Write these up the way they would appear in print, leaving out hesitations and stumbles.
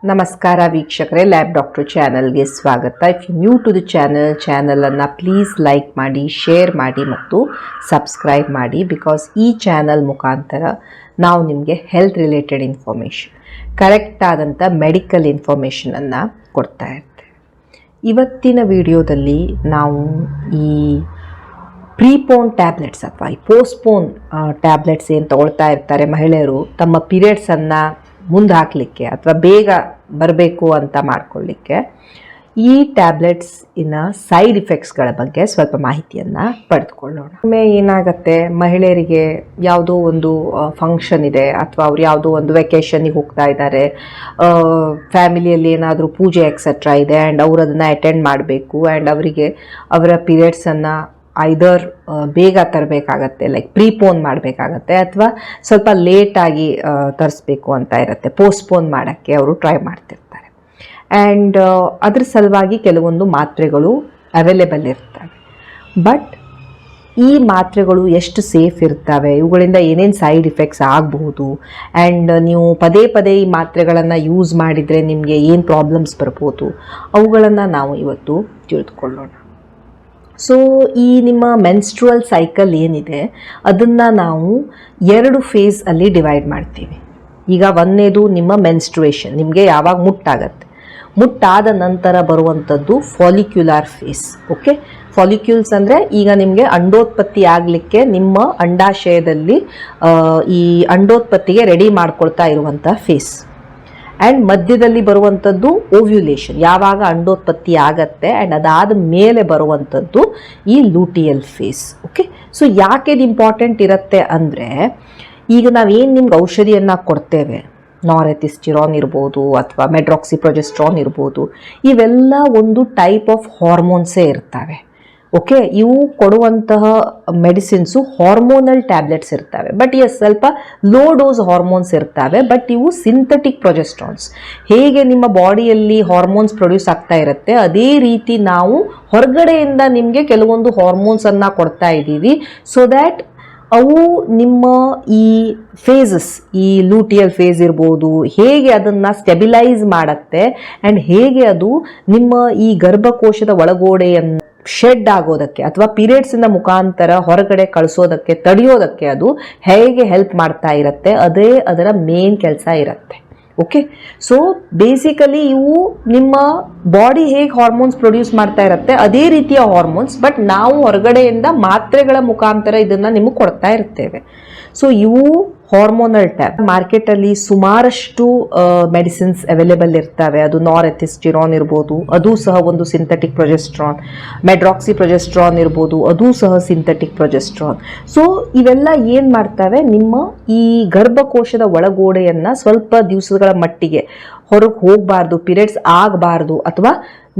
ನಮಸ್ಕಾರ ವೀಕ್ಷಕರೇ, lab doctor ಚಾನಲ್ಗೆ ಸ್ವಾಗತ. If you new to the ಚಾನಲನ್ನು ಪ್ಲೀಸ್ ಲೈಕ್ ಮಾಡಿ, ಶೇರ್ ಮಾಡಿ ಮತ್ತು ಸಬ್ಸ್ಕ್ರೈಬ್ ಮಾಡಿ. ಬಿಕಾಸ್ ಈ ಚಾನಲ್ ಮುಖಾಂತರ ನಾವು ನಿಮಗೆ ಹೆಲ್ತ್ ರಿಲೇಟೆಡ್ ಇನ್ಫಾರ್ಮೇಷನ್, ಕರೆಕ್ಟ್ ಆದಂಥ ಮೆಡಿಕಲ್ ಇನ್ಫಾರ್ಮೇಷನನ್ನು ಕೊಡ್ತಾ ಇರ್ತೇವೆ. ಇವತ್ತಿನ ವಿಡಿಯೋದಲ್ಲಿ ನಾವು ಈ ಪ್ರೀಪೋನ್ ಟ್ಯಾಬ್ಲೆಟ್ಸ್ ಅಥವಾ ಈ ಪೋಸ್ಟ್ಪೋನ್ ಟ್ಯಾಬ್ಲೆಟ್ಸ್ ಏನು ತಗೊಳ್ತಾ ಇರ್ತಾರೆ ಮಹಿಳೆಯರು ತಮ್ಮ ಪೀರಿಯಡ್ಸನ್ನು ಮುಂದೆ ಹಾಕಲಿಕ್ಕೆ ಅಥವಾ ಬೇಗ ಬರಬೇಕು ಅಂತ ಮಾಡ್ಕೊಳ್ಳಿಕ್ಕೆ, ಈ ಟ್ಯಾಬ್ಲೆಟ್ಸ್ ಸೈಡ್ ಇಫೆಕ್ಟ್ಸ್ಗಳ ಬಗ್ಗೆ ಸ್ವಲ್ಪ ಮಾಹಿತಿಯನ್ನು ಪಡೆದುಕೊಳ್ಳೋಣ. ಒಮ್ಮೆ ಏನಾಗುತ್ತೆ, ಮಹಿಳೆಯರಿಗೆ ಯಾವುದೋ ಒಂದು ಫಂಕ್ಷನ್ ಇದೆ ಅಥವಾ ಅವ್ರು ಯಾವುದೋ ಒಂದು ವೆಕೇಷನ್ನಿಗೆ ಹೋಗ್ತಾ ಇದ್ದಾರೆ, ಫ್ಯಾಮಿಲಿಯಲ್ಲಿ ಏನಾದರೂ ಪೂಜೆ ಎಕ್ಸೆಟ್ರಾ ಇದೆ ಆ್ಯಂಡ್ ಅವರು ಅದನ್ನು ಅಟೆಂಡ್ ಮಾಡಬೇಕು ಆ್ಯಂಡ್ ಅವರಿಗೆ ಅವರ ಪೀರಿಯಡ್ಸನ್ನು ಐದರ್ ಬೇಗ ತರಬೇಕಾಗತ್ತೆ, ಲೈಕ್ ಪ್ರೀಪೋನ್ ಮಾಡಬೇಕಾಗತ್ತೆ, ಅಥವಾ ಸ್ವಲ್ಪ ಲೇಟಾಗಿ ತರಿಸ್ಬೇಕು ಅಂತ ಇರುತ್ತೆ, ಪೋಸ್ಟ್ಪೋನ್ ಮಾಡೋಕ್ಕೆ ಅವರು ಟ್ರೈ ಮಾಡ್ತಿರ್ತಾರೆ. ಆ್ಯಂಡ್ ಅದ್ರ ಸಲುವಾಗಿ ಕೆಲವೊಂದು ಮಾತ್ರೆಗಳು ಅವೈಲೇಬಲ್ ಇರ್ತವೆ. ಬಟ್ ಈ ಮಾತ್ರೆಗಳು ಎಷ್ಟು ಸೇಫ್ ಇರ್ತವೆ, ಇವುಗಳಿಂದ ಏನೇನು ಸೈಡ್ ಇಫೆಕ್ಟ್ಸ್ ಆಗಬಹುದು, ಆ್ಯಂಡ್ ನೀವು ಪದೇ ಪದೇ ಈ ಮಾತ್ರೆಗಳನ್ನು ಯೂಸ್ ಮಾಡಿದರೆ ನಿಮಗೆ ಏನು ಪ್ರಾಬ್ಲಮ್ಸ್ ಬರ್ಬೋದು, ಅವುಗಳನ್ನು ನಾವು ಇವತ್ತು ತಿಳಿದುಕೊಳ್ಳೋಣ. ಸೊ ಈ ನಿಮ್ಮ ಮೆನ್ಸ್ಟ್ರುವಲ್ ಸೈಕಲ್ ಏನಿದೆ ಅದನ್ನು ನಾವು 2 ಫೇಸ್ ಅಲ್ಲಿ ಡಿವೈಡ್ ಮಾಡ್ತೀವಿ. ಈಗ ಒಂದನೇದು ನಿಮ್ಮ ಮೆನ್ಸ್ಟ್ರುಯೇಷನ್, ನಿಮಗೆ ಯಾವಾಗ ಮುಟ್ಟಾಗತ್ತೆ, ಮುಟ್ಟಾದ ನಂತರ ಬರುವಂಥದ್ದು ಫಾಲಿಕ್ಯುಲಾರ್ ಫೇಸ್. ಓಕೆ, ಫಾಲಿಕ್ಯೂಲ್ಸ್ ಅಂದರೆ ಈಗ ನಿಮಗೆ ಅಂಡೋತ್ಪತ್ತಿ ಆಗಲಿಕ್ಕೆ ನಿಮ್ಮ ಅಂಡಾಶಯದಲ್ಲಿ ಈ ಅಂಡೋತ್ಪತ್ತಿಗೆ ರೆಡಿ ಮಾಡ್ಕೊಳ್ತಾ ಇರುವಂಥ ಫೇಸ್. ಆ್ಯಂಡ್ ಮಧ್ಯದಲ್ಲಿ ಬರುವಂಥದ್ದು ಓವ್ಯುಲೇಷನ್, ಯಾವಾಗ ಅಂಡೋತ್ಪತ್ತಿ ಆಗತ್ತೆ, ಆ್ಯಂಡ್ ಅದಾದ ಮೇಲೆ ಬರುವಂಥದ್ದು ಈ ಲೂಟಿಯಲ್ ಫೇಸ್. ಓಕೆ, ಸೊ ಯಾಕೆ ಇದು ಇಂಪಾರ್ಟೆಂಟ್ ಇರುತ್ತೆ ಅಂದರೆ, ಈಗ ನಾವೇನು ನಿಮ್ಗೆ ಔಷಧಿಯನ್ನು ಕೊಡ್ತೇವೆ, ನಾರೆಥಿಸ್ಟಿರಾನ್ ಇರ್ಬೋದು ಅಥವಾ ಮೆಡ್ರಾಕ್ಸಿಪ್ರೊಜೆಸ್ಟ್ರಾನ್ ಇರ್ಬೋದು, ಇವೆಲ್ಲ ಒಂದು ಟೈಪ್ ಆಫ್ ಹಾರ್ಮೋನ್ಸೇ ಇರ್ತವೆ. ಓಕೆ, ಇವು ಕೊಡುವಂತಹ ಮೆಡಿಸಿನ್ಸು ಹಾರ್ಮೋನಲ್ ಟ್ಯಾಬ್ಲೆಟ್ಸ್ ಇರ್ತವೆ. ಬಟ್ ಸ್ವಲ್ಪ ಲೋ ಡೋಸ್ ಹಾರ್ಮೋನ್ಸ್ ಇರ್ತವೆ. ಬಟ್ ಇವು ಸಿಂಥೆಟಿಕ್ ಪ್ರೊಜೆಸ್ಟ್ರಾನ್ಸ್. ಹೇಗೆ ನಿಮ್ಮ ಬಾಡಿಯಲ್ಲಿ ಹಾರ್ಮೋನ್ಸ್ ಪ್ರೊಡ್ಯೂಸ್ ಆಗ್ತಾ ಇರುತ್ತೆ, ಅದೇ ರೀತಿ ನಾವು ಹೊರಗಡೆಯಿಂದ ನಿಮಗೆ ಕೆಲವೊಂದು ಹಾರ್ಮೋನ್ಸನ್ನು ಕೊಡ್ತಾ ಇದ್ದೀವಿ. ಸೊ ದ್ಯಾಟ್ ಅವು ನಿಮ್ಮ ಈ ಫೇಸಸ್, ಈ ಲೂಟಿಯಲ್ ಫೇಸ್ ಇರ್ಬೋದು, ಹೇಗೆ ಅದನ್ನು ಸ್ಟೆಬಿಲೈಸ್ ಮಾಡುತ್ತೆ ಆ್ಯಂಡ್ ಹೇಗೆ ಅದು ನಿಮ್ಮ ಈ ಗರ್ಭಕೋಶದ ಒಳಗೋಡೆಯನ್ನು ಶೆಡ್ ಆಗೋದಕ್ಕೆ ಅಥವಾ ಪೀರಿಯಡ್ಸಿನ ಮುಖಾಂತರ ಹೊರಗಡೆ ಕಳಿಸೋದಕ್ಕೆ, ತಡೆಯೋದಕ್ಕೆ ಅದು ಹೇಗೆ ಹೆಲ್ಪ್ ಮಾಡ್ತಾ ಇರುತ್ತೆ, ಅದೇ ಅದರ ಮೇನ್ ಕೆಲಸ ಇರುತ್ತೆ. ಓಕೆ, ಸೊ ಬೇಸಿಕಲಿ ಇವು ನಿಮ್ಮ ಬಾಡಿ ಹೇಗೆ ಹಾರ್ಮೋನ್ಸ್ ಪ್ರೊಡ್ಯೂಸ್ ಮಾಡ್ತಾ ಇರುತ್ತೆ ಅದೇ ರೀತಿಯ ಹಾರ್ಮೋನ್ಸ್, ಬಟ್ ನಾವು ಹೊರಗಡೆಯಿಂದ ಮಾತ್ರೆಗಳ ಮುಖಾಂತರ ಇದನ್ನು ನಿಮಗೆ ಕೊಡ್ತಾ ಇರ್ತೇವೆ. ಸೊ ಇವು ಹಾರ್ಮೋನಲ್ ಟ್ಯಾಬ್. ಮಾರ್ಕೆಟಲ್ಲಿ ಸುಮಾರಷ್ಟು ಮೆಡಿಸಿನ್ಸ್ ಅವೈಲೇಬಲ್ ಇರ್ತವೆ. ಅದು ನಾರೆಥಿಸ್ಟಿರಾನ್ ಇರ್ಬೋದು, ಅದು ಸಹ ಒಂದು ಸಿಂಥೆಟಿಕ್ ಪ್ರೊಜೆಸ್ಟ್ರಾನ್, ಮೆಡ್ರಾಕ್ಸಿಪ್ರೊಜೆಸ್ಟ್ರಾನ್ ಇರ್ಬೋದು, ಅದು ಸಹ ಸಿಂಥೆಟಿಕ್ ಪ್ರೊಜೆಸ್ಟ್ರಾನ್. ಸೊ ಇವೆಲ್ಲ ಏನು ಮಾಡ್ತವೆ, ನಿಮ್ಮ ಈ ಗರ್ಭಕೋಶದ ಒಳಗೋಡೆಯನ್ನು ಸ್ವಲ್ಪ ದಿವಸಗಳ ಮಟ್ಟಿಗೆ ಹೊರಗೆ ಹೋಗಬಾರ್ದು, ಪೀರಿಯಡ್ಸ್ ಆಗಬಾರ್ದು, ಅಥವಾ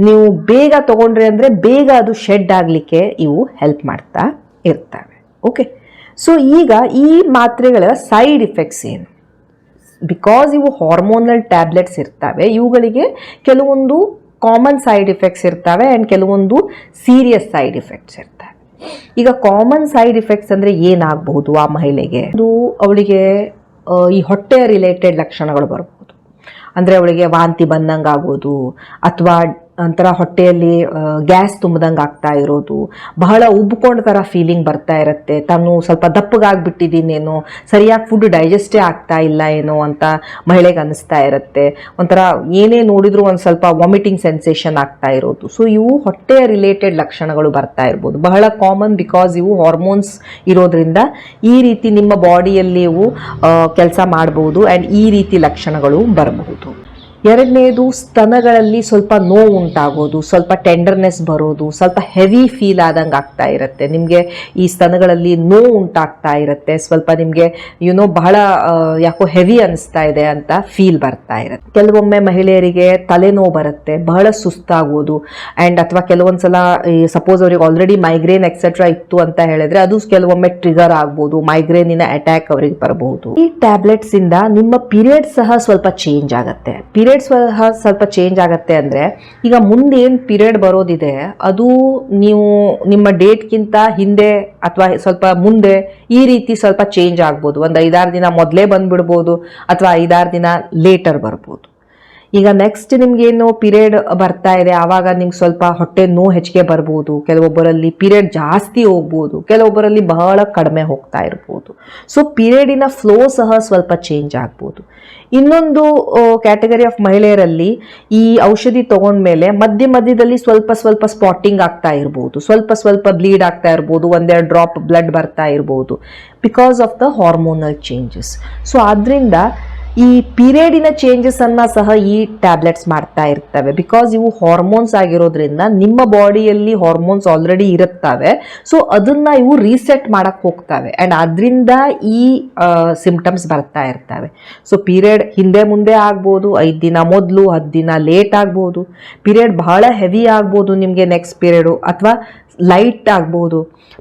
ನೀವು ಬೇಗ ತಗೊಂಡ್ರೆ ಅಂದರೆ ಬೇಗ ಅದು ಶೆಡ್ ಆಗಲಿಕ್ಕೆ ಇವು ಹೆಲ್ಪ್ ಮಾಡ್ತಾ ಇರ್ತವೆ. ಓಕೆ, ಸೊ ಈಗ ಈ ಮಾತ್ರೆಗಳ ಸೈಡ್ ಇಫೆಕ್ಟ್ಸ್ ಏನು? ಬಿಕಾಸ್ ಇವು ಹಾರ್ಮೋನಲ್ ಟ್ಯಾಬ್ಲೆಟ್ಸ್ ಇರ್ತವೆ, ಇವುಗಳಿಗೆ ಕೆಲವೊಂದು ಕಾಮನ್ ಸೈಡ್ ಇಫೆಕ್ಟ್ಸ್ ಇರ್ತವೆ ಆ್ಯಂಡ್ ಕೆಲವೊಂದು ಸೀರಿಯಸ್ ಸೈಡ್ ಇಫೆಕ್ಟ್ಸ್ ಇರ್ತವೆ. ಈಗ ಕಾಮನ್ ಸೈಡ್ ಇಫೆಕ್ಟ್ಸ್ ಅಂದರೆ ಏನಾಗಬಹುದು ಆ ಮಹಿಳೆಗೆ? ಅದು ಅವಳಿಗೆ ಈ ಹೊಟ್ಟೆಯ ರಿಲೇಟೆಡ್ ಲಕ್ಷಣಗಳು ಬರ್ಬೋದು. ಅಂದರೆ ಅವಳಿಗೆ ವಾಂತಿ ಬಂದಂಗೆ ಆಗೋದು, ಅಥವಾ ಒಂಥರ ಹೊಟ್ಟೆಯಲ್ಲಿ ಗ್ಯಾಸ್ ತುಂಬಿದಂಗೆ ಆಗ್ತಾ ಇರೋದು, ಬಹಳ ಉಬ್ಕೊಂಡ ಥರ ಫೀಲಿಂಗ್ ಬರ್ತಾ ಇರುತ್ತೆ, ತಾನು ಸ್ವಲ್ಪ ದಪ್ಪಗಾಗ್ಬಿಟ್ಟಿದ್ದೀನೇನೋ, ಸರಿಯಾಗಿ ಫುಡ್ ಡೈಜೆಸ್ಟೇ ಆಗ್ತಾ ಇಲ್ಲ ಏನೋ ಅಂತ ಮಹಿಳೆಗೆ ಅನ್ನಿಸ್ತಾ ಇರುತ್ತೆ. ಒಂಥರ ಏನೇ ನೋಡಿದ್ರು ಒಂದು ಸ್ವಲ್ಪ ವಾಮಿಟಿಂಗ್ ಸೆನ್ಸೇಷನ್ ಆಗ್ತಾ ಇರೋದು. ಸೊ ಇವು ಹೊಟ್ಟೆಯ ರಿಲೇಟೆಡ್ ಲಕ್ಷಣಗಳು ಬರ್ತಾ ಇರ್ಬೋದು, ಬಹಳ ಕಾಮನ್. ಬಿಕಾಸ್ ಇವು ಹಾರ್ಮೋನ್ಸ್ ಇರೋದ್ರಿಂದ ಈ ರೀತಿ ನಿಮ್ಮ ಬಾಡಿಯಲ್ಲಿ ಇವು ಕೆಲಸ ಮಾಡ್ಬೋದು ಆ್ಯಂಡ್ ಈ ರೀತಿ ಲಕ್ಷಣಗಳು ಬರಬಹುದು. ಎರಡನೇದು, ಸ್ತನಗಳಲ್ಲಿ ಸ್ವಲ್ಪ ನೋವು ಉಂಟಾಗೋದು, ಸ್ವಲ್ಪ ಟೆಂಡರ್ನೆಸ್ ಬರೋದು, ಸ್ವಲ್ಪ ಹೆವಿ ಫೀಲ್ ಆದಂಗೆ ಆಗ್ತಾ ಇರುತ್ತೆ. ನಿಮಗೆ ಈ ಸ್ತನಗಳಲ್ಲಿ ನೋವು ಉಂಟಾಗ್ತಾ ಇರುತ್ತೆ, ಸ್ವಲ್ಪ ನಿಮಗೆ ಬಹಳ ಯಾಕೋ ಹೆವಿ ಅನಿಸ್ತಾ ಇದೆ ಅಂತ ಫೀಲ್ ಬರ್ತಾ ಇರುತ್ತೆ. ಕೆಲವೊಮ್ಮೆ ಮಹಿಳೆಯರಿಗೆ ತಲೆನೋವು ಬರುತ್ತೆ, ಬಹಳ ಸುಸ್ತಾಗೋದು, ಆ್ಯಂಡ್ ಅಥವಾ ಕೆಲವೊಂದ್ಸಲ ಸಪೋಸ್ ಅವ್ರಿಗೆ ಆಲ್ರೆಡಿ ಮೈಗ್ರೇನ್ ಎಕ್ಸೆಟ್ರಾ ಇತ್ತು ಅಂತ ಹೇಳಿದ್ರೆ ಅದು ಕೆಲವೊಮ್ಮೆ ಟ್ರಿಗರ್ ಆಗ್ಬೋದು, ಮೈಗ್ರೇನಿನ ಅಟ್ಯಾಕ್ ಅವರಿಗೆ ಬರಬಹುದು. ಈ ಟ್ಯಾಬ್ಲೆಟ್ಸ್ ಇಂದ ನಿಮ್ಮ ಪೀರಿಯಡ್ ಸಹ ಸ್ವಲ್ಪ ಚೇಂಜ್ ಆಗುತ್ತೆ. ಸ್ವಲ್ಪ ಚೇಂಜ್ ಆಗುತ್ತೆ ಅಂದರೆ, ಈಗ ಮುಂದೆ ಏನು ಪೀರಿಯಡ್ ಬರೋದಿದೆ ಅದು ನೀವು ನಿಮ್ಮ ಡೇಟ್ಗಿಂತ ಹಿಂದೆ ಅಥವಾ ಸ್ವಲ್ಪ ಮುಂದೆ ಈ ರೀತಿ ಸ್ವಲ್ಪ ಚೇಂಜ್ ಆಗ್ಬೋದು. ಒಂದು 5-6 ದಿನ ಮೊದಲೇ ಬಂದ್ಬಿಡ್ಬೋದು ಅಥವಾ 5-6 ದಿನ ಲೇಟರ್ ಬರ್ಬೋದು. ಈಗ ನೆಕ್ಸ್ಟ್ ನಿಮ್ಗೇನು ಪೀರಿಯಡ್ ಬರ್ತಾ ಇದೆ ಆವಾಗ ನಿಮ್ಗೆ ಸ್ವಲ್ಪ ಹೊಟ್ಟೆ ನೋವು ಹೆಚ್ಚಿಗೆ ಬರ್ಬೋದು, ಕೆಲವೊಬ್ಬರಲ್ಲಿ ಪೀರಿಯಡ್ ಜಾಸ್ತಿ ಹೋಗ್ಬೋದು, ಕೆಲವೊಬ್ಬರಲ್ಲಿ ಬಹಳ ಕಡಿಮೆ ಹೋಗ್ತಾ ಇರ್ಬೋದು. ಸೊ ಪೀರಿಯಡಿನ ಫ್ಲೋ ಸಹ ಸ್ವಲ್ಪ ಚೇಂಜ್ ಆಗ್ಬೋದು. ಇನ್ನೊಂದು ಕ್ಯಾಟಗರಿ ಆಫ್ ಮಹಿಳೆಯರಲ್ಲಿ ಈ ಔಷಧಿ ತಗೊಂಡ್ಮೇಲೆ ಮಧ್ಯದಲ್ಲಿ ಸ್ವಲ್ಪ ಸ್ವಲ್ಪ ಸ್ಪಾಟಿಂಗ್ ಆಗ್ತಾ ಇರ್ಬೋದು, ಸ್ವಲ್ಪ ಬ್ಲೀಡ್ ಆಗ್ತಾ ಇರ್ಬೋದು, ಒಂದೆರಡು ಡ್ರಾಪ್ ಬ್ಲಡ್ ಬರ್ತಾ ಇರ್ಬೋದು, because of the hormonal changes. So ಆದ್ರಿಂದ ಈ ಪೀರಿಯಡಿನ ಚೇಂಜಸ್ ಅನ್ನ ಸಹ ಈ ಟ್ಯಾಬ್ಲೆಟ್ಸ್ ಮಾಡ್ತಾ ಇರ್ತವೆ. ಬಿಕಾಸ್ ಇವು ಹಾರ್ಮೋನ್ಸ್ ಆಗಿರೋದ್ರಿಂದ ನಿಮ್ಮ ಬಾಡಿಯಲ್ಲಿ ಹಾರ್ಮೋನ್ಸ್ ಆಲ್ರೆಡಿ ಇರುತ್ತವೆ. ಸೊ ಅದನ್ನ ಇವು ರೀಸೆಟ್ ಮಾಡಕ್ ಹೋಗ್ತವೆ ಅಂಡ್ ಅದರಿಂದ ಈ ಸಿಂಪ್ಟಮ್ಸ್ ಬರ್ತಾ ಇರ್ತವೆ. ಸೊ ಪೀರಿಯಡ್ ಹಿಂದೆ ಮುಂದೆ ಆಗ್ಬೋದು, 5 ದಿನ ಮೊದಲು 10 ದಿನ ಲೇಟ್ ಆಗ್ಬೋದು, ಪೀರಿಯಡ್ ಬಹಳ ಹೆವಿ ಆಗ್ಬೋದು ನಿಮಗೆ ನೆಕ್ಸ್ಟ್ ಪೀರಿಯಡು, ಅಥವಾ ಲೈಟ್ ಆಗ್ಬೋದು.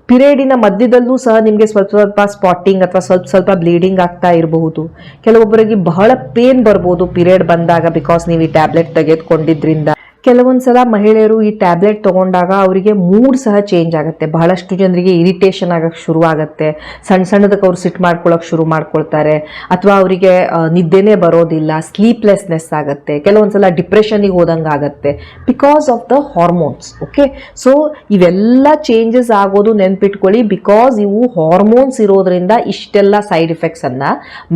ಪೀರಿಯಡಿನ ಮಧ್ಯದಲ್ಲೂ ಸಹ ನಿಮಗೆ ಸ್ವಲ್ಪ ಸ್ಪಾಟಿಂಗ್ ಅಥವಾ ಸ್ವಲ್ಪ ಬ್ಲೀಡಿಂಗ್ ಆಗ್ತಾ ಇರಬಹುದು. ಕೆಲವೊಬ್ಬರಿಗೆ ಬಹಳ ಪೇನ್ ಬರ್ಬೋದು ಪೀರಿಯಡ್ ಬಂದಾಗ, ಬಿಕಾಸ್ ನೀವು ಈ ಟ್ಯಾಬ್ಲೆಟ್ ತೆಗೆದುಕೊಂಡಿದ್ರಿಂದ. ಕೆಲವೊಂದ್ಸಲ ಮಹಿಳೆಯರು ಈ ಟ್ಯಾಬ್ಲೆಟ್ ತಗೊಂಡಾಗ ಅವರಿಗೆ ಮೂಡ್ ಸಹ ಚೇಂಜ್ ಆಗುತ್ತೆ. ಬಹಳಷ್ಟು ಜನರಿಗೆ ಇರಿಟೇಷನ್ ಆಗಕ್ಕೆ ಶುರು ಆಗುತ್ತೆ, ಸಣ್ಣದಕ್ಕೆ ಅವ್ರು ಸಿಟ್ ಮಾಡ್ಕೊಳಕ್ ಶುರು ಮಾಡ್ಕೊಳ್ತಾರೆ, ಅಥವಾ ಅವರಿಗೆ ನಿದ್ದೆನೇ ಬರೋದಿಲ್ಲ, ಸ್ಲೀಪ್ಲೆಸ್ನೆಸ್ ಆಗುತ್ತೆ, ಕೆಲವೊಂದ್ಸಲ ಡಿಪ್ರೆಷನ್ಗೆ ಹೋದಂಗೆ ಆಗುತ್ತೆ because of the hormones. Okay, so ಇವೆಲ್ಲ ಚೇಂಜಸ್ ಆಗೋದು ನೆನ್ಪಿಟ್ಕೊಳ್ಳಿ, ಬಿಕಾಸ್ ಇವು ಹಾರ್ಮೋನ್ಸ್ ಇರೋದ್ರಿಂದ ಇಷ್ಟೆಲ್ಲ ಸೈಡ್ ಎಫೆಕ್ಟ್ಸ್ ಅನ್ನ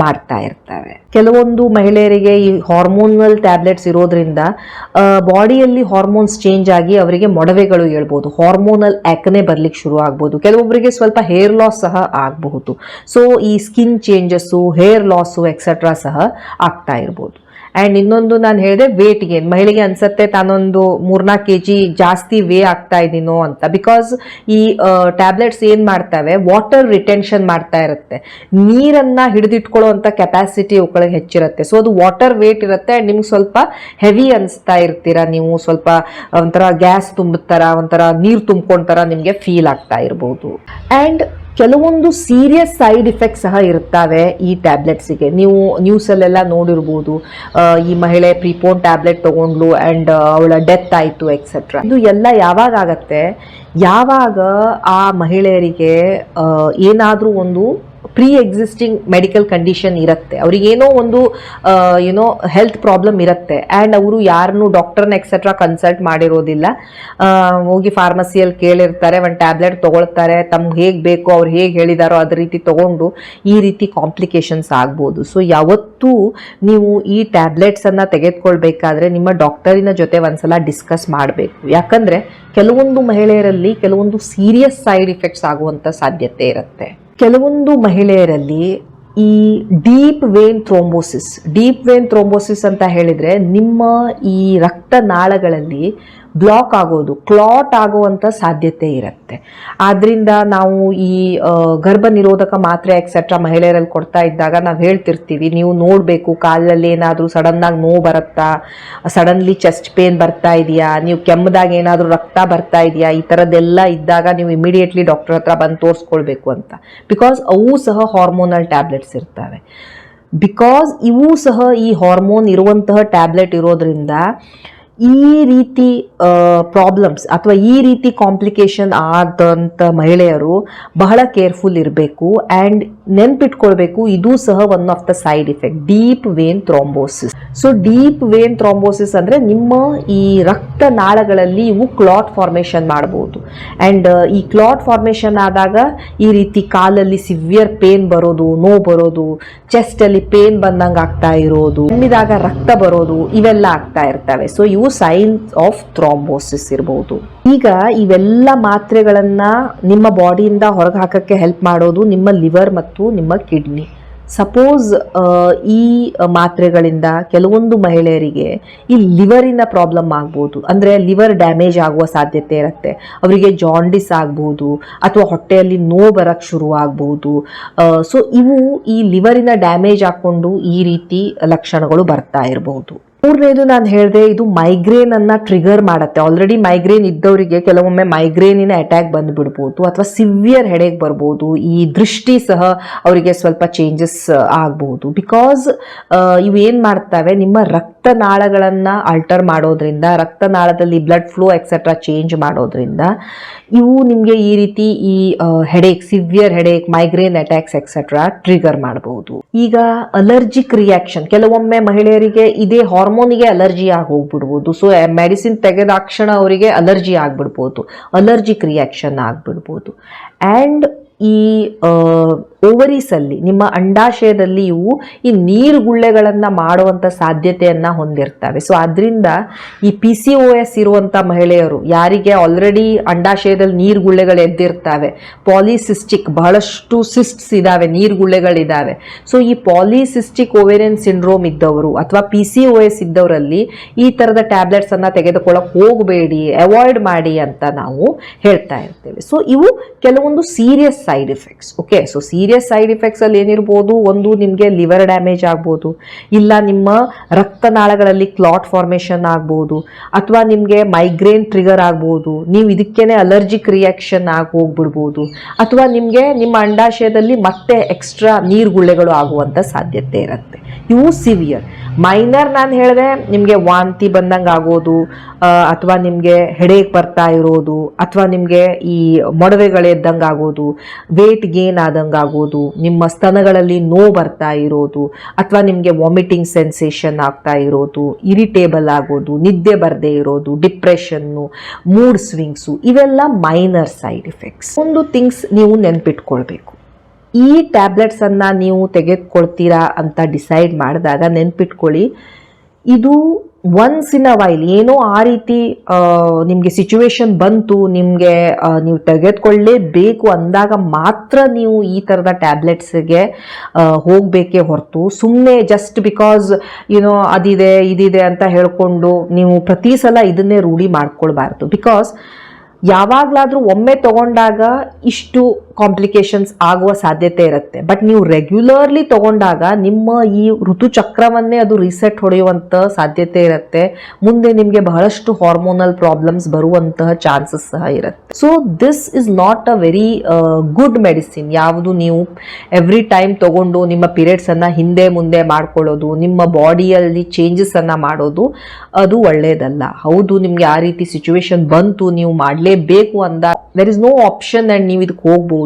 ಮಾಡ್ತಾ ಇರ್ತವೆ. ಕೆಲವೊಂದು ಮಹಿಳೆಯರಿಗೆ ಈ ಹಾರ್ಮೋನಲ್ ಟ್ಯಾಬ್ಲೆಟ್ಸ್ ಇರೋದ್ರಿಂದ ಬಾಡಿಯಲ್ಲಿ ಹಾರ್ಮೋನ್ಸ್ ಚೇಂಜ್ ಆಗಿ ಅವರಿಗೆ ಮೊಡವೆಗಳು ಹೇಳ್ಬೋದು, ಹಾರ್ಮೋನಲ್ ಆಕ್ನೆ ಬರ್ಲಿಕ್ಕೆ ಶುರು ಆಗ್ಬೋದು, ಕೆಲವೊಬ್ಬರಿಗೆ ಸ್ವಲ್ಪ ಹೇರ್ ಲಾಸ್ ಸಹ ಆಗಬಹುದು. ಸೊ ಈ skin changes, hair loss etcetera ಸಹ ಆಗ್ತಾ ಇರ್ಬೋದು. ಆ್ಯಂಡ್ ಇನ್ನೊಂದು ನಾನು ಹೇಳಿದೆ ವೇಟ್ ಗೇನ್. ಮಹಿಳೆಗೆ ಅನ್ಸುತ್ತೆ ತಾನೊಂದು 3-4 kg ಜಾಸ್ತಿ ವೇ ಆಗ್ತಾ ಇದ್ದೀನೋ ಅಂತ, ಬಿಕಾಸ್ ಈ ಟ್ಯಾಬ್ಲೆಟ್ಸ್ ಏನು ಮಾಡ್ತವೆ, ವಾಟರ್ ರಿಟೆನ್ಷನ್ ಮಾಡ್ತಾ ಇರುತ್ತೆ, ನೀರನ್ನು ಹಿಡಿದಿಟ್ಕೊಳ್ಳೋ ಅಂಥ ಕೆಪಾಸಿಟಿ ಅವುಗಳಿಗೆ ಹೆಚ್ಚಿರುತ್ತೆ. ಸೊ ಅದು ವಾಟರ್ ವೇಟ್ ಇರುತ್ತೆ ಆ್ಯಂಡ್ ನಿಮ್ಗೆ ಸ್ವಲ್ಪ ಹೆವಿ ಅನಿಸ್ತಾ ಇರ್ತೀರ, ನೀವು ಸ್ವಲ್ಪ ಒಂಥರ ಗ್ಯಾಸ್ ತುಂಬುತ್ತರ, ಒಂಥರ ನೀರು ತುಂಬ್ಕೊಂಡ್ತರ ನಿಮಗೆ ಫೀಲ್ ಆಗ್ತಾ ಇರ್ಬೋದು. ಆ್ಯಂಡ್ ಕೆಲವೊಂದು ಸೀರಿಯಸ್ ಸೈಡ್ ಇಫೆಕ್ಟ್ ಸಹ ಇರ್ತವೆ ಈ ಟ್ಯಾಬ್ಲೆಟ್ಸಿಗೆ. ನೀವು ನ್ಯೂಸಲ್ಲೆಲ್ಲ ನೋಡಿರ್ಬೋದು, ಈ ಮಹಿಳೆ ಪ್ರಿಪೋನ್ ಟ್ಯಾಬ್ಲೆಟ್ ತಗೊಂಡ್ಲು ಆ್ಯಂಡ್ ಅವಳ ಡೆತ್ ಆಯಿತು ಎಕ್ಸೆಟ್ರಾ. ಇದು ಎಲ್ಲ ಯಾವಾಗ ಆಗತ್ತೆ, ಯಾವಾಗ ಆ ಮಹಿಳೆಯರಿಗೆ ಏನಾದರೂ ಒಂದು ಪ್ರೀ ಎಕ್ಸಿಸ್ಟಿಂಗ್ ಮೆಡಿಕಲ್ ಕಂಡೀಷನ್ ಇರುತ್ತೆ, ಅವ್ರಿಗೇನೋ ಒಂದು ಹೆಲ್ತ್ ಪ್ರಾಬ್ಲಮ್ ಇರುತ್ತೆ ಆ್ಯಂಡ್ ಅವರು ಯಾರನ್ನು ಡಾಕ್ಟರ್ನ ಎಕ್ಸೆಟ್ರಾ ಕನ್ಸಲ್ಟ್ ಮಾಡಿರೋದಿಲ್ಲ, ಹೋಗಿ ಫಾರ್ಮಸಿಯಲ್ಲಿ ಕೇಳಿರ್ತಾರೆ, ಒಂದು ಟ್ಯಾಬ್ಲೆಟ್ ತೊಗೊಳ್ತಾರೆ, ತಮ್ಗೆ ಹೇಗೆ ಬೇಕೋ ಅವ್ರು ಹೇಗೆ ಹೇಳಿದಾರೋ ಅದೇ ರೀತಿ ತೊಗೊಂಡು ಈ ರೀತಿ ಕಾಂಪ್ಲಿಕೇಶನ್ಸ್ ಆಗ್ಬೋದು. ಸೊ ಯಾವತ್ತೂ ನೀವು ಈ ಟ್ಯಾಬ್ಲೆಟ್ಸನ್ನು ತೆಗೆದುಕೊಳ್ಬೇಕಾದ್ರೆ ನಿಮ್ಮ ಡಾಕ್ಟರಿನ ಜೊತೆ ಒಂದ್ಸಲ ಡಿಸ್ಕಸ್ ಮಾಡಬೇಕು. ಯಾಕಂದರೆ ಕೆಲವೊಂದು ಮಹಿಳೆಯರಲ್ಲಿ ಕೆಲವೊಂದು ಸೀರಿಯಸ್ ಸೈಡ್ ಇಫೆಕ್ಟ್ಸ್ ಆಗುವಂಥ ಸಾಧ್ಯತೆ ಇರುತ್ತೆ. ಕೆಲವೊಂದು ಮಹಿಳೆಯರಲ್ಲಿ ಈ ಡೀಪ್ ವೇನ್ ಥ್ರೋಂಬೋಸಿಸ್ ಅಂತ ಹೇಳಿದರೆ ನಿಮ್ಮ ಈ ರಕ್ತನಾಳಗಳಲ್ಲಿ ಬ್ಲಾಕ್ ಆಗೋದು, ಕ್ಲಾಟ್ ಆಗುವಂಥ ಸಾಧ್ಯತೆ ಇರುತ್ತೆ. ಆದ್ದರಿಂದ ನಾವು ಈ ಗರ್ಭ ನಿರೋಧಕ ಮಾತ್ರೆ ಎಕ್ಸೆಟ್ರಾ ಮಹಿಳೆಯರಲ್ಲಿ ಕೊಡ್ತಾ ಇದ್ದಾಗ ನಾವು ಹೇಳ್ತಿರ್ತೀವಿ, ನೀವು ನೋಡಬೇಕು ಕಾಲಲ್ಲಿ ಏನಾದರೂ ಸಡನ್ನಾಗಿ ನೋವು ಬರುತ್ತಾ, ಸಡನ್ಲಿ ಚೆಸ್ಟ್ ಪೇನ್ ಬರ್ತಾ ಇದೆಯಾ, ನೀವು ಕೆಮ್ಮದಾಗ ಏನಾದರೂ ರಕ್ತ ಬರ್ತಾ ಇದೆಯಾ, ಈ ಥರದ್ದೆಲ್ಲ ಇದ್ದಾಗ ನೀವು ಇಮಿಡಿಯೇಟ್ಲಿ ಡಾಕ್ಟರ್ ಹತ್ರ ಬಂದು ತೋರಿಸ್ಕೊಳ್ಬೇಕು ಅಂತ. ಬಿಕಾಸ್ ಅವು ಸಹ ಹಾರ್ಮೋನಲ್ ಟ್ಯಾಬ್ಲೆಟ್ಸ್ ಇರ್ತವೆ. ಬಿಕಾಸ್ ಇವು ಸಹ ಈ ಹಾರ್ಮೋನ್ ಇರುವಂತಹ ಟ್ಯಾಬ್ಲೆಟ್ ಇರೋದ್ರಿಂದ ಈ ರೀತಿ ಪ್ರಾಬ್ಲಮ್ಸ್ ಅಥವಾ ಈ ರೀತಿ ಕಾಂಪ್ಲಿಕೇಶನ್ ಆದಂಥ ಮಹಿಳೆಯರು ಬಹಳ ಕೇರ್ಫುಲ್ ಇರಬೇಕು. ಆ್ಯಂಡ್ ನೆನ್ಪಿಟ್ಕೊಳ್ಬೇಕು, ಇದು ಸಹ one of the side effect, deep vein thrombosis. So deep vein thrombosis ಅಂದರೆ ನಿಮ್ಮ ಈ ರಕ್ತನಾಳಗಳಲ್ಲಿ ಇವು ಕ್ಲಾಟ್ ಫಾರ್ಮೇಷನ್ ಮಾಡ್ಬೋದು. ಆ್ಯಂಡ್ ಈ ಕ್ಲಾಟ್ ಫಾರ್ಮೇಷನ್ ಆದಾಗ ಈ ರೀತಿ ಕಾಲಲ್ಲಿ ಸಿವಿಯರ್ ಪೇನ್ ಬರೋದು, ನೋವು ಬರೋದು, ಚೆಸ್ಟಲ್ಲಿ ಪೇನ್ ಬಂದಂಗೆ ಆಗ್ತಾ ಇರೋದು, ಕೆಮ್ಮಿದಾಗ ರಕ್ತ ಬರೋದು, ಇವೆಲ್ಲ ಆಗ್ತಾ ಇರ್ತವೆ. ಸೊ ಇವು ಸೈನ್ಸ್ ಆಫ್ ಥ್ರೋಂಬೋಸಿಸ್ ಇರಬಹುದು. ಈಗ ಇವೆಲ್ಲ ಮಾತ್ರೆಗಳನ್ನ ನಿಮ್ಮ ಬಾಡಿಯಿಂದ ಹೊರಗೆ ಹಾಕಕ್ಕೆ ಹೆಲ್ಪ್ ಮಾಡೋದು ನಿಮ್ಮ ಲಿವರ್ ಮತ್ತು ನಿಮ್ಮ ಕಿಡ್ನಿ. ಸಪೋಸ್ ಈ ಮಾತ್ರೆಗಳಿಂದ ಕೆಲವೊಂದು ಮಹಿಳೆಯರಿಗೆ ಈ ಲಿವರಿನ ಪ್ರಾಬ್ಲಮ್ ಆಗ್ಬೋದು, ಅಂದರೆ ಲಿವರ್ ಡ್ಯಾಮೇಜ್ ಆಗುವ ಸಾಧ್ಯತೆ ಇರುತ್ತೆ, ಅವರಿಗೆ ಜಾಂಡಿಸ್ ಆಗ್ಬೋದು ಅಥವಾ ಹೊಟ್ಟೆಯಲ್ಲಿ ನೋವು ಬರಕ್ಕೆ ಶುರು ಆಗ್ಬೋದು. ಸೊ ಇವು ಈ ಲಿವರಿನ ಡ್ಯಾಮೇಜ್ ಹಾಕ್ಕೊಂಡು ಈ ರೀತಿ ಲಕ್ಷಣಗಳು ಬರ್ತಾ ಇರಬಹುದು. ಮೂರನೇದು ನಾನು ಹೇಳಿದೆ, ಇದು ಮೈಗ್ರೇನ್ ಅನ್ನ ಟ್ರಿಗರ್ ಮಾಡುತ್ತೆ. ಆಲ್ರೆಡಿ ಮೈಗ್ರೇನ್ ಇದ್ದವರಿಗೆ ಕೆಲವೊಮ್ಮೆ ಮೈಗ್ರೇನಿನ ಅಟ್ಯಾಕ್ ಬಂದುಬಿಡ್ಬೋದು ಅಥವಾ ಸಿವಿಯರ್ ಹೆಡೇಕ್ ಬರ್ಬೋದು. ಈ ದೃಷ್ಟಿ ಸಹ ಅವರಿಗೆ ಸ್ವಲ್ಪ ಚೇಂಜಸ್ ಆಗ್ಬಹುದು. ಬಿಕಾಸ್ ಇವು ಏನು ಮಾಡ್ತವೆ, ನಿಮ್ಮ ರಕ್ತನಾಳಗಳನ್ನು ಆಲ್ಟರ್ ಮಾಡೋದ್ರಿಂದ, ರಕ್ತನಾಳದಲ್ಲಿ ಬ್ಲಡ್ ಫ್ಲೋ ಎಕ್ಸೆಟ್ರಾ ಚೇಂಜ್ ಮಾಡೋದ್ರಿಂದ ಇವು ನಿಮಗೆ ಈ ರೀತಿ ಈ headache, severe headache, migraine attacks etcetera trigger ಮಾಡಬಹುದು. ಈಗ ಅಲರ್ಜಿಕ್ ರಿಯಾಕ್ಷನ್, ಕೆಲವೊಮ್ಮೆ ಮಹಿಳೆಯರಿಗೆ ಇದೇ ಹಾರ್ಮೋನಿಗೆ ಅಲರ್ಜಿ ಆಗಿ ಹೋಗ್ಬಿಡ್ಬೋದು. ಸೊ ಮೆಡಿಸಿನ್ ತೆಗೆದಾಕ್ಷಣ ಅವರಿಗೆ ಅಲರ್ಜಿ ಆಗ್ಬಿಡ್ಬೋದು, ಅಲರ್ಜಿಕ್ ರಿಯಾಕ್ಷನ್ ಆಗ್ಬಿಡ್ಬೋದು. ಆ್ಯಂಡ್ ಈ ಓವರೀಸಲ್ಲಿ ನಿಮ್ಮ ಅಂಡಾಶಯದಲ್ಲಿ ಇವು ಈ ನೀರು ಗುಳ್ಳೆಗಳನ್ನು ಮಾಡುವಂಥ ಸಾಧ್ಯತೆಯನ್ನು ಹೊಂದಿರ್ತವೆ. ಸೊ ಅದರಿಂದ ಈ PCOS ಇರುವಂಥ ಮಹಿಳೆಯರು ಯಾರಿಗೆ ಆಲ್ರೆಡಿ ಅಂಡಾಶಯದಲ್ಲಿ ನೀರು ಗುಳ್ಳೆಗಳು ಎದ್ದಿರ್ತವೆ, ಪಾಲಿಸಿಸ್ಟಿಕ್ ಬಹಳಷ್ಟು ಸಿಸ್ಟ್ಸ್ ಇದ್ದಾವೆ, ನೀರು ಗುಳ್ಳೆಗಳಿದ್ದಾವೆ. ಸೊ ಈ ಪಾಲಿಸಿಸ್ಟಿಕ್ ಓವೇರಿಯನ್ ಸಿಂಡ್ರೋಮ್ ಇದ್ದವರು ಅಥವಾ PCOS ಇದ್ದವರಲ್ಲಿ ಈ ಥರದ ಟ್ಯಾಬ್ಲೆಟ್ಸನ್ನು ತೆಗೆದುಕೊಳ್ಳೋಕೆ ಹೋಗಬೇಡಿ, ಅವಾಯ್ಡ್ ಮಾಡಿ ಅಂತ ನಾವು ಹೇಳ್ತಾ ಇರ್ತೇವೆ. ಸೊ ಇವು ಕೆಲವೊಂದು serious side effects. Okay, so serious side effects ಅಲ್ಲಿ ಏನಿರ್ಬೋದು, ಒಂದು ನಿಮಗೆ ಲಿವರ್ ಡ್ಯಾಮೇಜ್ ಆಗ್ಬೋದು, ಇಲ್ಲ ನಿಮ್ಮ ರಕ್ತನಾಳಗಳಲ್ಲಿ ಕ್ಲಾಟ್ ಫಾರ್ಮೇಷನ್ ಆಗ್ಬೋದು, ಅಥವಾ ನಿಮಗೆ ಮೈಗ್ರೇನ್ ಟ್ರಿಗರ್ ಆಗ್ಬೋದು, ನೀವು ಇದಕ್ಕೇನೆ ಅಲರ್ಜಿಕ್ ರಿಯಾಕ್ಷನ್ ಆಗಿ ಹೋಗ್ಬಿಡ್ಬೋದು, ಅಥವಾ ನಿಮಗೆ ನಿಮ್ಮ ಅಂಡಾಶಯದಲ್ಲಿ ಮತ್ತೆ ಎಕ್ಸ್ಟ್ರಾ ನೀರುಗುಳ್ಳೆಗಳು ಆಗುವಂಥ ಸಾಧ್ಯತೆ ಇರುತ್ತೆ. ಇವು ಸಿವಿಯರ್. ಮೈನರ್ ನಾನು ಹೇಳಿದೆ, ನಿಮಗೆ ವಾಂತಿ ಬಂದಂಗೆ ಆಗೋದು, ಅಥವಾ ನಿಮಗೆ ಹೆಡೇಕ್ ಬರ್ತಾ ಇರೋದು, ಅಥವಾ ನಿಮಗೆ ಈ ಮೊಡವೆಗಳೆದ್ದಂಗೆ ಆಗೋದು, ವೇಟ್ ಗೇನ್ ಆದಂಗೆ ಆಗೋದು, ನಿಮ್ಮ ಸ್ತನಗಳಲ್ಲಿ ನೋವು ಬರ್ತಾ ಇರೋದು, ಅಥವಾ ನಿಮಗೆ ವಾಮಿಟಿಂಗ್ ಸೆನ್ಸೇಷನ್ ಆಗ್ತಾ ಇರೋದು, ಇರಿಟೇಬಲ್ ಆಗೋದು, ನಿದ್ದೆ ಬರದೇ ಇರೋದು, ಡಿಪ್ರೆಷನ್ನು, ಮೂಡ್ ಸ್ವಿಂಗ್ಸು, ಇವೆಲ್ಲ ಮೈನರ್ ಸೈಡ್ ಎಫೆಕ್ಟ್ಸ್. ಒಂದು ಥಿಂಗ್ಸ್ ನೀವು ನೆನ್ಪಿಟ್ಕೊಳ್ಬೇಕು, ಈ ಟ್ಯಾಬ್ಲೆಟ್ಸನ್ನು ನೀವು ತೆಗೆದುಕೊಳ್ತೀರಾ ಅಂತ ಡಿಸೈಡ್ ಮಾಡಿದಾಗ ನೆನ್ಪಿಟ್ಕೊಳ್ಳಿ, ಇದು ಒನ್ಸ್ ಇನ್ ಅ ವೈಲ್ ಏನೋ ಆ ರೀತಿ ನಿಮಗೆ ಸಿಚುವೇಶನ್ ಬಂತು, ನಿಮಗೆ ನೀವು ತೆಗೆದುಕೊಳ್ಳೇಬೇಕು ಅಂದಾಗ ಮಾತ್ರ ನೀವು ಈ ಥರದ ಟ್ಯಾಬ್ಲೆಟ್ಸ್ಗೆ ಹೋಗಬೇಕೇ ಹೊರತು ಸುಮ್ಮನೆ ಜಸ್ಟ್ ಬಿಕಾಸ್ ಅದಿದೆ ಇದಿದೆ ಅಂತ ಹೇಳ್ಕೊಂಡು ನೀವು ಪ್ರತಿ ಸಲ ಇದನ್ನೇ ರೂಢಿ ಮಾಡ್ಕೊಳ್ಬಾರ್ದು. ಬಿಕಾಸ್ ಯಾವಾಗಲಾದರೂ ಒಮ್ಮೆ ತಗೊಂಡಾಗ ಇಷ್ಟು ಕಾಂಪ್ಲಿಕೇಶನ್ಸ್ ಆಗುವ ಸಾಧ್ಯತೆ ಇರುತ್ತೆ. ಬಟ್ ನೀವು ರೆಗ್ಯುಲರ್ಲಿ ತಗೊಂಡಾಗ ನಿಮ್ಮ ಈ ಋತುಚಕ್ರವನ್ನೇ ಅದು ರೀಸೆಟ್ ಹೊಡೆಯುವಂಥ ಸಾಧ್ಯತೆ ಇರುತ್ತೆ. ಮುಂದೆ ನಿಮಗೆ ಬಹಳಷ್ಟು ಹಾರ್ಮೋನಲ್ ಪ್ರಾಬ್ಲಮ್ಸ್ ಬರುವಂತಹ ಚಾನ್ಸಸ್ ಸಹ ಇರುತ್ತೆ. So this is not a very good medicine. ಯಾವುದು ನೀವು ಎವ್ರಿ ಟೈಮ್ ತಗೊಂಡು ನಿಮ್ಮ ಪೀರಿಯಡ್ಸನ್ನು ಹಿಂದೆ ಮುಂದೆ ಮಾಡ್ಕೊಳ್ಳೋದು, ನಿಮ್ಮ ಬಾಡಿಯಲ್ಲಿ ಚೇಂಜಸನ್ನು ಮಾಡೋದು, ಅದು ಒಳ್ಳೆಯದಲ್ಲ. ಹೌದು, ನಿಮಗೆ ಆ ರೀತಿ ಸಿಚುವೇಶನ್ ಬಂತು, ನೀವು ಮಾಡಲೇಬೇಕು ಅಂದ there is no option and ನೀವು ಇದಕ್ಕೆ ಹೋಗ್ಬೋದು.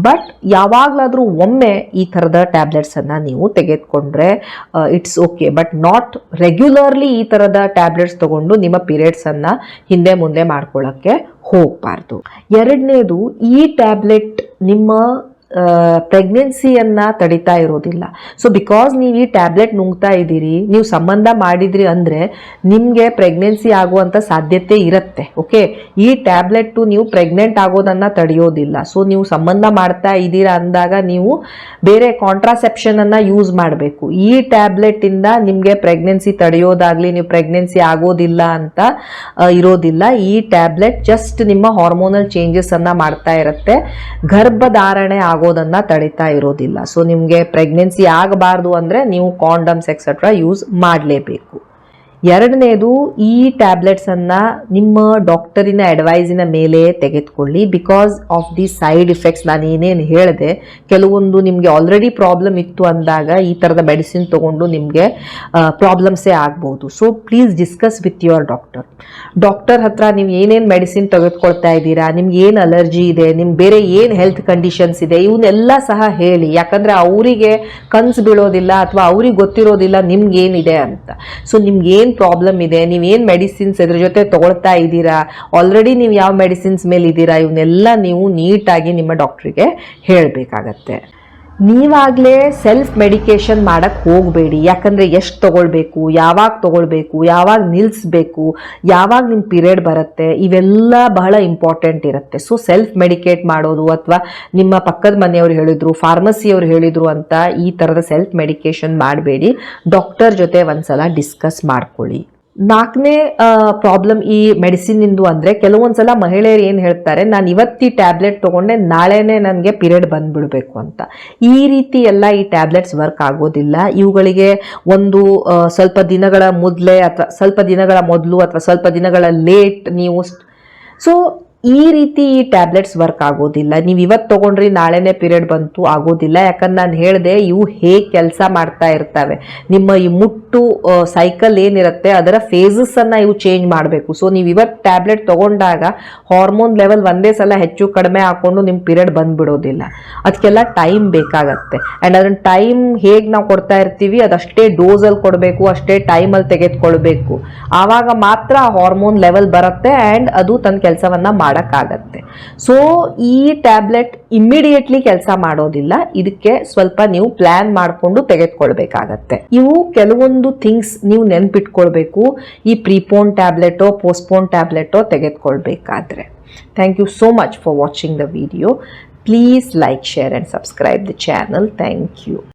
ಬಟ್ ಯಾವಾಗಲಾದರೂ ಒಮ್ಮೆ ಈ ಥರದ ಟ್ಯಾಬ್ಲೆಟ್ಸನ್ನು ನೀವು ತೆಗೆದುಕೊಂಡ್ರೆ it's okay. But not regularly ಈ ಥರದ ಟ್ಯಾಬ್ಲೆಟ್ಸ್ ತಗೊಂಡು ನಿಮ್ಮ ಪೀರಿಯಡ್ಸನ್ನು ಹಿಂದೆ ಮುಂದೆ ಮಾಡ್ಕೊಳ್ಳೋಕ್ಕೆ ಹೋಗಬಾರ್ದು. ಎರಡನೇದು, ಈ ಟ್ಯಾಬ್ಲೆಟ್ ನಿಮ್ಮ ಪ್ರೆಗ್ನೆನ್ಸಿಯನ್ನು ತಡಿತಾ ಇರೋದಿಲ್ಲ. ಸೊ ಬಿಕಾಸ್ ನೀವು ಈ ಟ್ಯಾಬ್ಲೆಟ್ ನುಂಗ್ತಾ ಇದ್ದೀರಿ, ನೀವು ಸಂಬಂಧ ಮಾಡಿದ್ರಿ ಅಂದರೆ ನಿಮಗೆ ಪ್ರೆಗ್ನೆನ್ಸಿ ಆಗುವಂಥ ಸಾಧ್ಯತೆ ಇರುತ್ತೆ. ಓಕೆ, ಈ ಟ್ಯಾಬ್ಲೆಟ್ಟು ನೀವು ಪ್ರೆಗ್ನೆಂಟ್ ಆಗೋದನ್ನು ತಡೆಯೋದಿಲ್ಲ. ಸೊ ನೀವು ಸಂಬಂಧ ಮಾಡ್ತಾ ಇದ್ದೀರಾ ಅಂದಾಗ ನೀವು ಬೇರೆ ಕಾಂಟ್ರಾಸೆಪ್ಷನನ್ನು ಯೂಸ್ ಮಾಡಬೇಕು. ಈ ಟ್ಯಾಬ್ಲೆಟಿಂದ ನಿಮಗೆ ಪ್ರೆಗ್ನೆನ್ಸಿ ತಡೆಯೋದಾಗಲಿ, ನೀವು ಪ್ರೆಗ್ನೆನ್ಸಿ ಆಗೋದಿಲ್ಲ ಅಂತ ಇರೋದಿಲ್ಲ. ಈ ಟ್ಯಾಬ್ಲೆಟ್ ಜಸ್ಟ್ ನಿಮ್ಮ ಹಾರ್ಮೋನಲ್ ಚೇಂಜಸನ್ನು ಮಾಡ್ತಾ ಇರುತ್ತೆ, ಗರ್ಭಧಾರಣೆ ಆಗೋದನ್ನ ತಡಿತಾ ಇರೋದಿಲ್ಲ. ಸೊ ನಿಮಗೆ ಪ್ರೆಗ್ನೆನ್ಸಿ ಆಗಬಾರ್ದು ಅಂದರೆ ನೀವು ಕಾಂಡಮ್ಸ್ ಎಕ್ಸೆಟ್ರಾ ಯೂಸ್ ಮಾಡಲೇಬೇಕು. ಎರಡನೇದು, ಈ ಟ್ಯಾಬ್ಲೆಟ್ಸನ್ನು ನಿಮ್ಮ ಡಾಕ್ಟರಿನ ಅಡ್ವೈಸಿನ ಮೇಲೆ ತೆಗೆದುಕೊಳ್ಳಿ. Because of the side effects ನಾನು ಏನೇನು ಹೇಳಿದೆ, ಕೆಲವೊಂದು ನಿಮಗೆ ಆಲ್ರೆಡಿ ಪ್ರಾಬ್ಲಮ್ ಇತ್ತು ಅಂದಾಗ ಈ ಥರದ ಮೆಡಿಸಿನ್ ತೊಗೊಂಡು ನಿಮಗೆ ಪ್ರಾಬ್ಲಮ್ಸೇ ಆಗ್ಬೋದು. So please discuss with your doctor. Doctor ಹತ್ರ ನೀವು ಏನೇನು ಮೆಡಿಸಿನ್ ತೆಗೆದುಕೊಳ್ತಾ ಇದ್ದೀರಾ, ನಿಮ್ಗೆ ಏನು ಅಲರ್ಜಿ ಇದೆ, ನಿಮ್ಗೆ ಬೇರೆ ಏನು ಹೆಲ್ತ್ ಕಂಡೀಷನ್ಸ್ ಇದೆ, ಇವನ್ನೆಲ್ಲ ಸಹ ಹೇಳಿ. ಯಾಕಂದರೆ ಅವರಿಗೆ ಕನ್ಸು ಬೀಳೋದಿಲ್ಲ ಅಥವಾ ಅವ್ರಿಗೆ ಗೊತ್ತಿರೋದಿಲ್ಲ ನಿಮ್ಗೆ ಏನಿದೆ ಅಂತ. ಸೊ ನಿಮ್ಗೆ ಏನು ಪ್ರಾಬ್ಲಮ್ ಇದೆ, ನೀವೇನು ಮೆಡಿಸಿನ್ಸ್ ಇದ್ರ ಜೊತೆ ತಗೊಳ್ತಾ ಇದ್ದೀರಾ, ಆಲ್ರೆಡಿ ನೀವು ಯಾವ ಮೆಡಿಸಿನ್ಸ್ ಮೇಲೆ ಇದ್ದೀರಾ, ಇವನ್ನೆಲ್ಲ ನೀವು ನೀಟಾಗಿ ನಿಮ್ಮ ಡಾಕ್ಟ್ರಿಗೆ ಹೇಳಬೇಕಾಗತ್ತೆ. ನೀವಾಗಲೇ ಸೆಲ್ಫ್ ಮೆಡಿಕೇಶನ್ ಮಾಡಕ್ಕೆ ಹೋಗಬೇಡಿ. ಯಾಕಂದರೆ ಎಷ್ಟು ತೊಗೊಳ್ಬೇಕು, ಯಾವಾಗ ತೊಗೊಳ್ಬೇಕು, ಯಾವಾಗ ನಿಲ್ಲಿಸ್ಬೇಕು, ಯಾವಾಗ ನಿಮ್ಮ ಪೀರಿಯಡ್ ಬರುತ್ತೆ, ಇವೆಲ್ಲ ಬಹಳ ಇಂಪಾರ್ಟೆಂಟ್ ಇರುತ್ತೆ. ಸೊ ಸೆಲ್ಫ್ ಮೆಡಿಕೇಟ್ ಮಾಡೋದು, ಅಥವಾ ನಿಮ್ಮ ಪಕ್ಕದ ಮನೆಯವರು ಹೇಳಿದ್ರು, ಫಾರ್ಮಸಿಯವರು ಹೇಳಿದ್ರು ಅಂತ ಈ ಥರದ ಸೆಲ್ಫ್ ಮೆಡಿಕೇಶನ್ ಮಾಡಬೇಡಿ. ಡಾಕ್ಟರ್ ಜೊತೆ ಒಂದ್ಸಲ ಡಿಸ್ಕಸ್ ಮಾಡ್ಕೊಳ್ಳಿ. ನಾಲ್ಕನೇ ಪ್ರಾಬ್ಲಮ್ ಈ ಮೆಡಿಸಿನಿಂದು ಅಂದರೆ, ಕೆಲವೊಂದ್ಸಲ ಮಹಿಳೆಯರು ಏನು ಹೇಳ್ತಾರೆ, ನಾನು ಇವತ್ತು ಈ ಟ್ಯಾಬ್ಲೆಟ್ ತೊಗೊಂಡೆ ನಾಳೆನೇ ನನಗೆ ಪೀರಿಯಡ್ ಬಂದುಬಿಡಬೇಕು ಅಂತ. ಈ ರೀತಿ ಎಲ್ಲ ಈ ಟ್ಯಾಬ್ಲೆಟ್ಸ್ ವರ್ಕ್ ಆಗೋದಿಲ್ಲ. ಇವುಗಳಿಗೆ ಒಂದು ಸ್ವಲ್ಪ ದಿನಗಳ ಮೊದಲೇ ಅಥವಾ ಸ್ವಲ್ಪ ದಿನಗಳ ಮೊದಲು ಅಥವಾ ಸ್ವಲ್ಪ ದಿನಗಳ ಲೇಟ್ ನೀವು ಸೊ ಈ ರೀತಿ ಈ ಟ್ಯಾಬ್ಲೆಟ್ಸ್ ವರ್ಕ್ ಆಗೋದಿಲ್ಲ. ನೀವು ಇವತ್ತು ತಗೊಂಡ್ರಿ ನಾಳೆನೇ ಪೀರಿಯಡ್ ಬಂತು ಆಗೋದಿಲ್ಲ. ಯಾಕಂದ್ರೆ ನಾನು ಹೇಳಿದೆ ಇವು ಹೇಗೆ ಕೆಲಸ ಮಾಡ್ತಾ ಇರ್ತವೆ, ನಿಮ್ಮ ಈ ಮುಟ್ಟು ಸೈಕಲ್ ಏನಿರುತ್ತೆ ಅದರ ಫೇಸಸ್ ಅನ್ನ ಇವು ಚೇಂಜ್ ಮಾಡಬೇಕು. ಸೊ ನೀವು ಇವತ್ತು ಟ್ಯಾಬ್ಲೆಟ್ ತಗೊಂಡಾಗ ಹಾರ್ಮೋನ್ ಲೆವೆಲ್ ಒಂದೇ ಸಲ ಹೆಚ್ಚು ಕಡಿಮೆ ಹಾಕೊಂಡು ನಿಮ್ಮ ಪೀರಿಯಡ್ ಬಂದ್ಬಿಡೋದಿಲ್ಲ. ಅದಕ್ಕೆಲ್ಲ ಟೈಮ್ ಬೇಕಾಗತ್ತೆ. ಅಂಡ್ ಅದನ್ನ ಟೈಮ್ ಹೇಗೆ ನಾವು ಕೊಡ್ತಾ ಇರ್ತೀವಿ ಅದಷ್ಟೇ ಡೋಸಲ್ಲಿ ಕೊಡಬೇಕು, ಅಷ್ಟೇ ಟೈಮಲ್ಲಿ ತೆಗೆದುಕೊಳ್ಬೇಕು. ಆವಾಗ ಮಾತ್ರ ಹಾರ್ಮೋನ್ ಲೆವೆಲ್ ಬರುತ್ತೆ ಆ್ಯಂಡ್ ಅದು ತನ್ನ ಕೆಲಸವನ್ನ ಮಾಡಕ್ಕಾಗತ್ತೆ. ಸೊ ಈ ಟ್ಯಾಬ್ಲೆಟ್ ಇಮ್ಮಿಡಿಯೇಟ್ಲಿ ಕೆಲಸ ಮಾಡೋದಿಲ್ಲ. ಇದಕ್ಕೆ ಸ್ವಲ್ಪ ನೀವು ಪ್ಲಾನ್ ಮಾಡಿಕೊಂಡು ತೆಗೆದುಕೊಳ್ಬೇಕಾಗತ್ತೆ. ಇವು ಕೆಲವೊಂದು ಥಿಂಗ್ಸ್ ನೀವು ನೆನ್ಪಿಟ್ಕೊಳ್ಬೇಕು ಈ ಪ್ರೀಪೋನ್ ಟ್ಯಾಬ್ಲೆಟೋ ಪೋಸ್ಟ್ಪೋನ್ ಟ್ಯಾಬ್ಲೆಟೋ ತೆಗೆದುಕೊಳ್ಬೇಕಾದ್ರೆ. Thank you so much for watching the video. Please like, share and subscribe the channel. Thank you.